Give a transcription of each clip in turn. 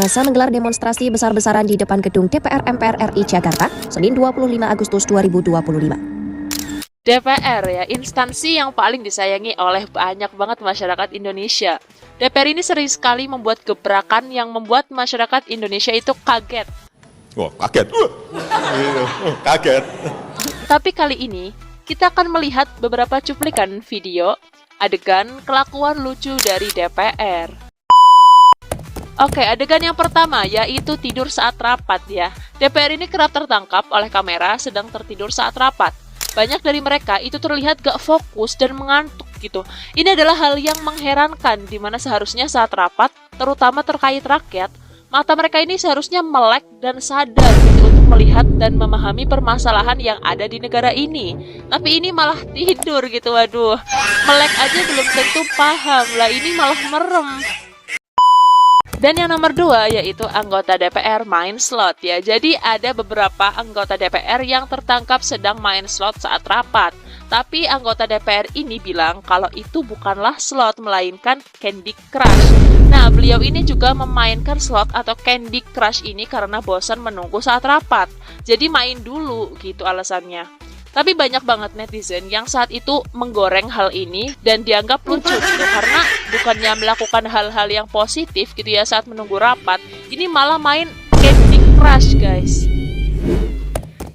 Masa menggelar demonstrasi besar-besaran di depan gedung DPR MPR RI Jakarta, Senin 25 Agustus 2025. DPR ya, instansi yang paling disayangi oleh banyak banget masyarakat Indonesia. DPR ini sering sekali membuat gebrakan yang membuat masyarakat Indonesia itu kaget. Wah, kaget. Kaget. Tapi kali ini, kita akan melihat beberapa cuplikan video adegan kelakuan lucu dari DPR. Oke, adegan yang pertama yaitu tidur saat rapat ya. DPR ini kerap tertangkap oleh kamera sedang tertidur saat rapat. Banyak dari mereka itu terlihat gak fokus dan mengantuk gitu. Ini adalah hal yang mengherankan di mana seharusnya saat rapat, terutama terkait rakyat, mata mereka ini seharusnya melek dan sadar gitu untuk melihat dan memahami permasalahan yang ada di negara ini. Tapi ini malah tidur gitu, waduh. Melek aja belum tentu paham lah, ini malah merem. Dan yang nomor 2 yaitu anggota DPR main slot ya. Jadi ada beberapa anggota DPR yang tertangkap sedang main slot saat rapat. Tapi anggota DPR ini bilang kalau itu bukanlah slot melainkan Candy Crush. Nah, beliau ini juga memainkan slot atau Candy Crush ini karena bosan menunggu saat rapat. Jadi main dulu gitu alasannya. Tapi banyak banget netizen yang saat itu menggoreng hal ini dan dianggap lucu gitu karena bukannya melakukan hal-hal yang positif gitu ya saat menunggu rapat, ini malah main Candy Crush guys.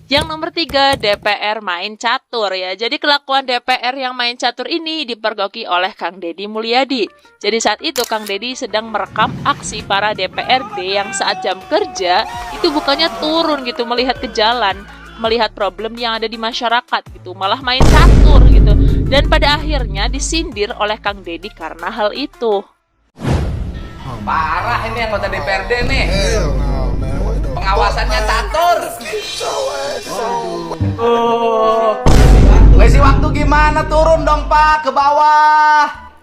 Yang nomor 3, DPR main catur ya. Jadi kelakuan DPR yang main catur ini dipergoki oleh Kang Deddy Mulyadi. Jadi saat itu Kang Deddy sedang merekam aksi para DPRD yang saat jam kerja itu bukannya turun gitu melihat ke jalan, melihat problem yang ada di masyarakat gitu, malah main catur gitu. Dan pada akhirnya disindir oleh Kang Deddy karena hal itu. Parah ini anggota DPRD nih. Pengawasannya catur. Ngisi waktu gimana, turun dong Pak ke bawah.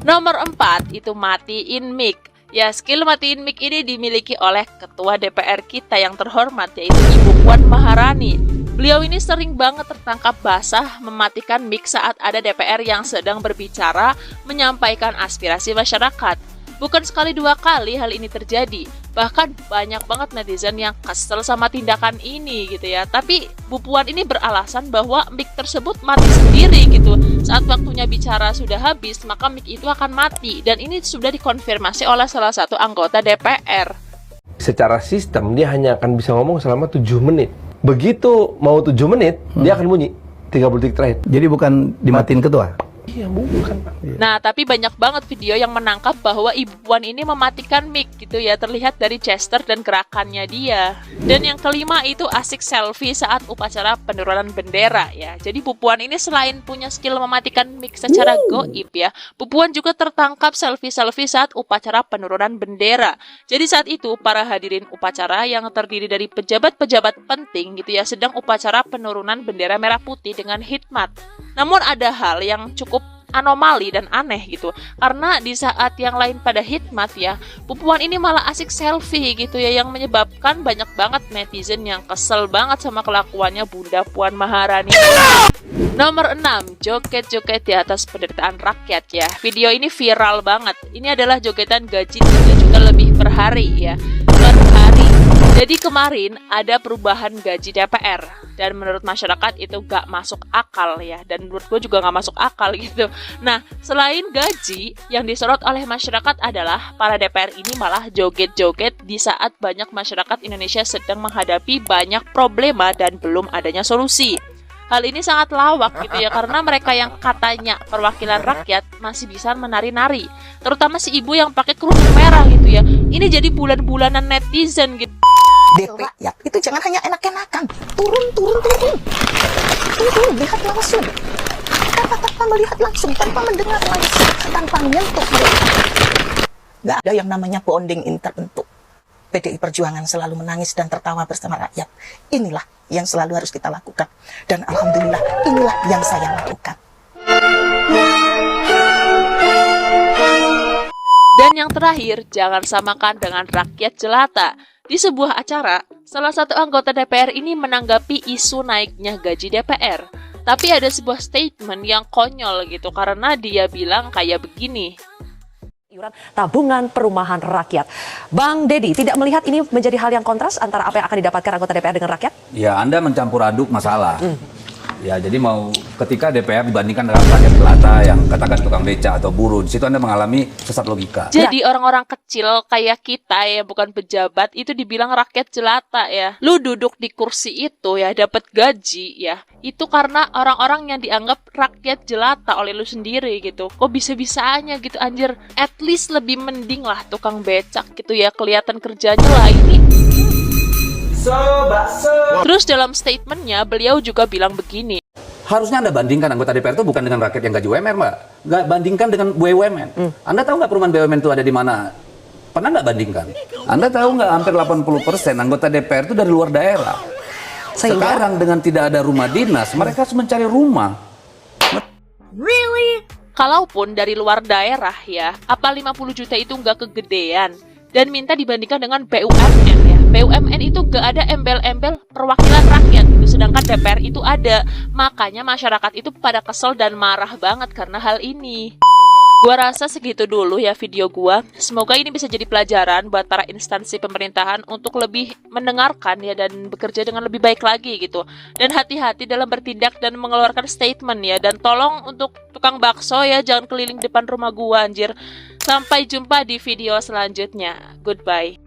Nomor 4 itu matiin mic. Ya, skill matiin mic ini dimiliki oleh Ketua DPR kita yang terhormat, yaitu Ibu Puan Maharani. Beliau ini sering banget tertangkap basah mematikan mic saat ada DPR yang sedang berbicara, menyampaikan aspirasi masyarakat. Bukan sekali dua kali hal ini terjadi. Bahkan banyak banget netizen yang kesel sama tindakan ini gitu ya. Tapi Bu Puan ini beralasan bahwa mic tersebut mati sendiri gitu. Saat waktunya bicara sudah habis, maka mic itu akan mati. Dan ini sudah dikonfirmasi oleh salah satu anggota DPR. Secara sistem dia hanya akan bisa ngomong selama 7 menit. Begitu mau 7 menit, dia akan bunyi 30 detik terakhir. Jadi bukan dimatiin ketua? Iya, bukan Pak. Nah, tapi banyak banget video yang menangkap bahwa Ibu Puan ini mematikan mic gitu ya, terlihat dari gesture dan gerakannya dia. Dan yang kelima itu asik selfie saat upacara penurunan bendera ya. Jadi Bu Puan ini selain punya skill mematikan mic secara goib ya, Bu Puan juga tertangkap selfie-selfie saat upacara penurunan bendera. Jadi saat itu para hadirin upacara yang terdiri dari pejabat-pejabat penting gitu ya, sedang upacara penurunan bendera merah putih dengan hikmat. Namun ada hal yang cukup anomali dan aneh gitu, karena di saat yang lain pada hikmat ya, Bu Puan ini malah asik selfie gitu ya, yang menyebabkan banyak banget netizen yang kesel banget sama kelakuannya Bunda Puan Maharani. Nomor 6, joget-joget di atas penderitaan rakyat ya. Video ini viral banget. Ini adalah jogetan gaji 3 juta lebih per hari ya. Per hari. Jadi kemarin ada perubahan gaji DPR dan menurut masyarakat itu gak masuk akal ya, dan menurut gue juga gak masuk akal gitu. Nah, selain gaji, yang disorot oleh masyarakat adalah para DPR ini malah joget-joget di saat banyak masyarakat Indonesia sedang menghadapi banyak problema dan belum adanya solusi. Hal ini sangat lawak gitu ya, karena mereka yang katanya perwakilan rakyat masih bisa menari-nari, terutama si ibu yang pakai kerudung merah gitu ya. Ini jadi bulan-bulanan netizen gitu. Rakyat itu jangan hanya enak-enakan, turun, lihat langsung, tanpa melihat langsung, tanpa mendengar langsung, tanpa menyentuh mereka. Gak ada yang namanya bonding terbentuk. PDI Perjuangan selalu menangis dan tertawa bersama rakyat. Inilah yang selalu harus kita lakukan. Dan alhamdulillah inilah yang saya lakukan. Dan yang terakhir, jangan samakan dengan rakyat jelata. Di sebuah acara, salah satu anggota DPR ini menanggapi isu naiknya gaji DPR. Tapi ada sebuah statement yang konyol gitu, karena dia bilang kayak begini. iuran tabungan perumahan rakyat. Bang Dedi, tidak melihat ini menjadi hal yang kontras antara apa yang akan didapatkan anggota DPR dengan rakyat? Ya, Anda mencampur aduk masalah. Ya, jadi mau ketika DPR dibandingkan dengan rakyat jelata yang katakan tukang beca atau buruh, di situ Anda mengalami sesat logika. Jadi orang-orang kecil kayak kita ya, bukan pejabat, itu dibilang rakyat jelata ya. Lu duduk di kursi itu ya, dapat gaji ya. Itu karena orang-orang yang dianggap rakyat jelata oleh lu sendiri gitu. Kok bisa-bisanya gitu anjir. At least lebih mending lah tukang becak gitu ya, kelihatan kerjanya lah ini. Terus dalam statementnya beliau juga bilang begini. Harusnya Anda bandingkan anggota DPR itu bukan dengan rakyat yang gaji UMR, Mbak. Nggak bandingkan dengan BUMN. Anda tahu nggak perumahan BUMN itu ada di mana? Pernah nggak bandingkan? Anda tahu nggak hampir 80% anggota DPR itu dari luar daerah. Sekarang dengan tidak ada rumah dinas, mereka harus mencari rumah. Kalaupun dari luar daerah ya, apa 50 juta itu nggak kegedean? Dan minta dibandingkan dengan BUMN ya. BUMN itu gak ada embel-embel perwakilan rakyat gitu, sedangkan DPR itu ada. Makanya masyarakat itu pada kesel dan marah banget karena hal ini. Gua rasa segitu dulu ya video gua. Semoga ini bisa jadi pelajaran buat para instansi pemerintahan untuk lebih mendengarkan ya dan bekerja dengan lebih baik lagi gitu. Dan hati-hati dalam bertindak dan mengeluarkan statement ya. Dan tolong untuk tukang bakso ya, jangan keliling depan rumah gua anjir. Sampai jumpa di video selanjutnya. Goodbye.